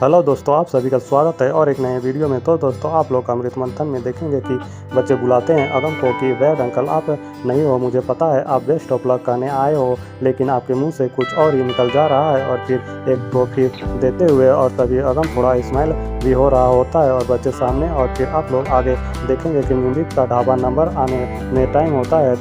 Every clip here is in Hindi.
हेलो दोस्तों, आप सभी का स्वागत है और एक नए वीडियो में। तो दोस्तों, आप लोग अमृत मंथन में देखेंगे कि बच्चे बुलाते हैं अगम को कि वैद अंकल आप नहीं हो, मुझे पता है आप बेस्ट ऑफ लक कहने आए हो, लेकिन आपके मुंह से कुछ और ही निकल जा रहा है। और फिर एक ट्रॉफी देते हुए और तभी अगम थोड़ा स्माइल भी हो रहा होता है और बच्चे सामने। और फिर आप लोग आगे देखेंगे कि निमृत का ढाबा नंबर आने में टाइम होता है।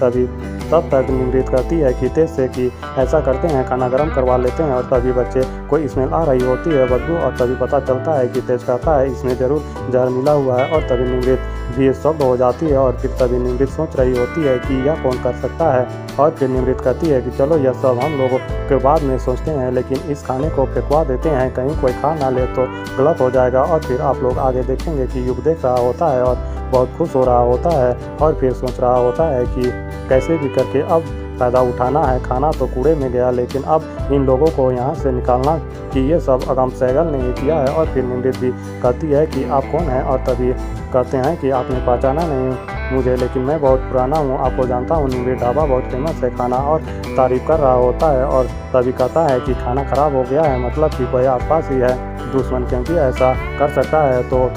तब तक निमृत कहती है कि तेज से कि ऐसा करते हैं, खाना गर्म करवा लेते हैं। और तभी बच्चे कोई स्मेल आ रही होती है, बदबू, और तभी पता चलता है कि तेज कहता है इसमें ज़रूर जहर मिला हुआ है। और तभी निमृत भी शॉक्ड हो जाती है और फिर तभी निमृत सोच रही होती है कि यह कौन कर सकता है। और फिर निमृत कहती है कि चलो यह सब हम लोगों के बाद में सोचते हैं, लेकिन इस खाने को फेंकवा देते हैं, कहीं कोई खा ना ले तो गलत हो जाएगा। और फिर आप लोग आगे देखेंगे कि युग देख रहा होता है और बहुत खुश हो रहा होता है और फिर सोच रहा होता है कि कैसे भी करके अब फ़ायदा उठाना है। खाना तो कूड़े में गया, लेकिन अब इन लोगों को यहाँ से निकालना कि ये सब अगम सहगल ने ही किया है। और फिर निमृत भी कहती है कि आप कौन हैं, और तभी कहते हैं कि आपने पहचाना नहीं मुझे, लेकिन मैं बहुत पुराना हूँ, आपको जानता हूँ। निमृत ढाबा बहुत फेमस है खाना और तारीफ कर रहा होता है। और तभी कहता है कि खाना ख़राब हो गया है, मतलब कि कोई आसपास ही है दुश्मन, क्योंकि ऐसा कर सकता है तो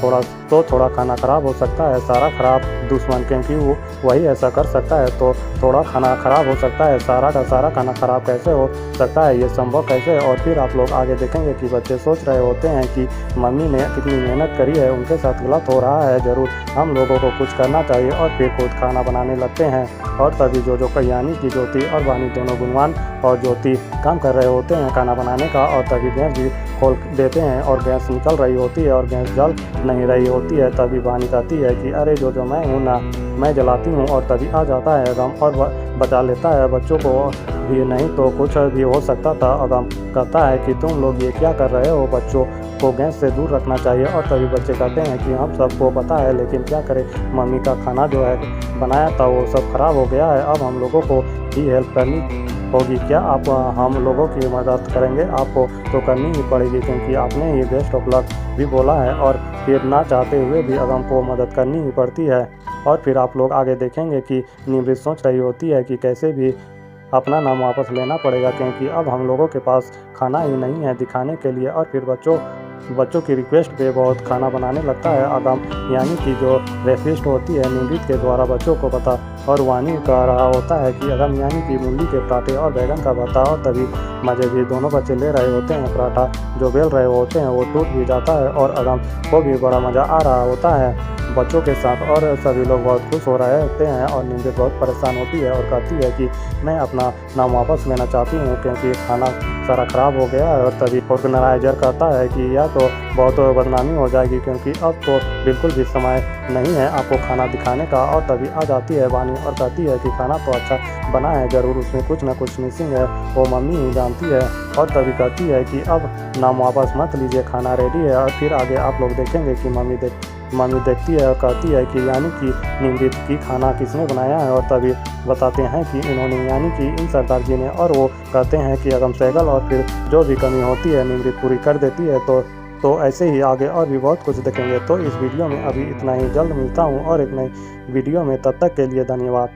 थोड़ा खाना ख़राब हो सकता है, सारा ख़राब दुश्मन, क्योंकि वो वही ऐसा कर सकता है तो थोड़ा खाना ख़राब हो सकता है, सारा का सारा खाना ख़राब कैसे हो सकता है, ये संभव कैसे है। और फिर आप लोग आगे देखेंगे कि बच्चे सोच रहे होते हैं कि मम्मी ने कितनी मेहनत करी है, उनके साथ गलत हो रहा है, ज़रूर हम लोगों को कुछ करना चाहिए। और फिर खुद खाना बनाने लगते हैं। और तभी जो कल्याणी की ज्योति और वानी दोनों गुणवान और ज्योति काम कर रहे होते हैं खाना बनाने का। और तभी गैस भी खोल देते हैं और गैस निकल रही होती है और गैस जल नहीं रही होती है। तभी वानी कहती है कि अरे जो मैं हूँ ना, मैं जलाती हूँ। और तभी आ जाता है अगम और बचा लेता है बच्चों को भी, नहीं तो कुछ भी हो सकता था। अगम कहता है कि तुम लोग ये क्या कर रहे हो, बच्चों को गैस से दूर रखना चाहिए। और तभी बच्चे कहते हैं कि हम सबको पता है, लेकिन क्या करें, मम्मी का खाना जो है बनाया था वो सब खराब हो गया है, अब हम लोगों को ही हेल्प करनी होगी। क्या आप हम लोगों की मदद करेंगे? आपको तो करनी ही पड़ेगी, क्योंकि आपने ही बेस्ट ऑफ लक भी बोला है। और फिर ना चाहते हुए भी अगम को मदद करनी ही पड़ती है। और फिर आप लोग आगे देखेंगे कि निमृत सोच रही होती है कि कैसे भी अपना नाम वापस लेना पड़ेगा, क्योंकि अब हम लोगों के पास खाना ही नहीं है दिखाने के लिए। और फिर बच्चों की रिक्वेस्ट पे बहुत खाना बनाने लगता है अगम, यानी कि जो रेसिस्ट होती है निमृत के द्वारा बच्चों को पता। और वानी कह रहा होता है कि अगम, यानी कि मूली के पराठे और बैगन का भरता। और तभी मज़े भी दोनों बच्चे ले रहे होते हैं, पराठा जो बेल रहे होते हैं वो टूट भी जाता है और अगम को भी बड़ा मज़ा आ रहा होता है बच्चों के साथ। और सभी लोग बहुत खुश हो रहे होते हैं और निमृत बहुत परेशान होती है और कहती है कि मैं अपना नाम वापस लेना चाहती हूँ, क्योंकि खाना सारा ख़राब हो गया है। और तभी ऑर्गेनाइजर कहता है कि यह तो बहुत बदनामी हो जाएगी, क्योंकि अब तो बिल्कुल भी समय नहीं है आपको खाना दिखाने का। और तभी आ जाती है वानी और कहती है कि खाना तो अच्छा बना है, ज़रूर उसमें कुछ ना कुछ मिसिंग है, वो मम्मी ही जानती है। और तभी कहती है कि अब नाम वापस मत लीजिए, खाना रेडी है। और फिर आगे आप लोग देखेंगे कि मम्मी देखती है और कहती है कि यानी कि निमृत की खाना किसने बनाया है। और तभी बताते हैं कि इन्होंने, यानी कि इन सरदार जी ने। और वो कहते हैं कि अगम सहगल, और फिर जो भी कमी होती है निमृत पूरी कर देती है। तो ऐसे ही आगे और भी बहुत कुछ देखेंगे। तो इस वीडियो में अभी इतना ही, जल्द मिलता हूँ और एक नई वीडियो में, तब तक के लिए धन्यवाद।